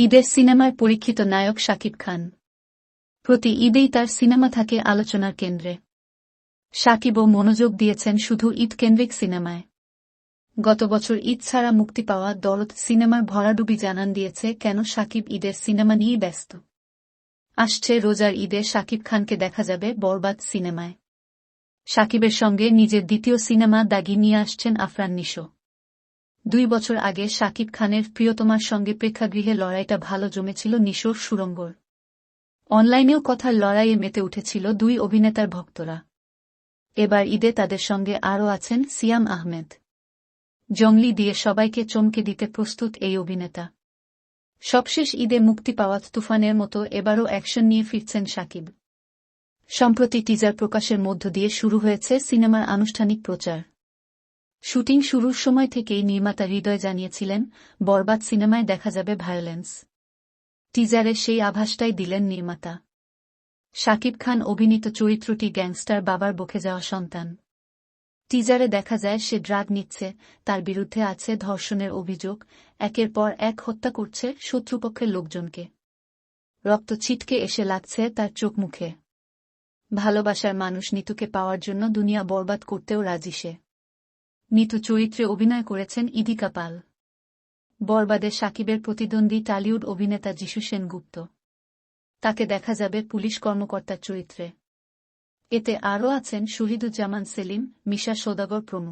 ঈদের সিনেমায় পরীক্ষিত নায়ক শাকিব খান। প্রতি ঈদেই তার সিনেমা থাকে আলোচনার কেন্দ্রে। শাকিবও মনোযোগ দিয়েছেন শুধু ঈদ-কেন্দ্রিক সিনেমায়। গত বছর ঈদ ছাড়া মুক্তি পাওয়া দরদ সিনেমার ভরাডুবি জানান দিয়েছে কেন শাকিব ঈদের সিনেমা নিয়েই ব্যস্ত। আসছে রোজার ঈদে শাকিব খানকে দেখা যাবে বরবাদ সিনেমায়। শাকিবের সঙ্গে নিজের দ্বিতীয় সিনেমা দাগি নিয়ে আসছেন আফরান নিশো। 2 বছর আগে শাকিব খানের প্রিয়তমার সঙ্গে প্রেক্ষাগৃহে লড়াইটা ভালো জমেছিল নিশোর সুড়ঙ্গর। অনলাইনেও কথার লড়াইয়ে মেতে উঠেছিল দুই অভিনেতার ভক্তরা। এবার ঈদে তাদের সঙ্গে আরও আছেন সিয়াম আহমেদ। জংলি দিয়ে সবাইকে চমকে দিতে প্রস্তুত এই অভিনেতা। সবশেষ ঈদে মুক্তি পাওয়া তুফানের মতো এবারও অ্যাকশন নিয়ে ফিরছেন শাকিব। সম্প্রতি টিজার প্রকাশের মধ্য দিয়ে শুরু হয়েছে সিনেমার আনুষ্ঠানিক প্রচার। শুটিং শুরুর সময় থেকেই নির্মাতা হৃদয় জানিয়েছিলেন, বরবাদ সিনেমায় দেখা যাবে ভায়োলেন্স। টিজারে সেই আভাসটাই দিলেন নির্মাতা। শাকিব খান অভিনীত চরিত্রটি গ্যাংস্টার বাবার বকে যাওয়া সন্তান। টিজারে দেখা যায় সে ড্রাগ নিচ্ছে, তার বিরুদ্ধে আছে ধর্ষণের অভিযোগ, একের পর এক হত্যা করছে শত্রুপক্ষের লোকজনকে। রক্ত ছিটকে এসে লাগছে তার চোখ মুখে। ভালোবাসার মানুষ নিতুকে পাওয়ার জন্য দুনিয়া বরবাদ করতেও রাজি সে। নিতু চরিত্রে অভিনয় করেছেন ইদিকা পাল। বরবাদে শাকিবের প্রতিদ্বন্দ্বী টলিউড অভিনেতা যিশু সেনগুপ্ত। তাকে দেখা যাবে পুলিশ কর্মকর্তার চরিত্রে। এতে আরও আছেন শহীদুজ্জামান সেলিম, মিশা সওদাগর প্রমুখ।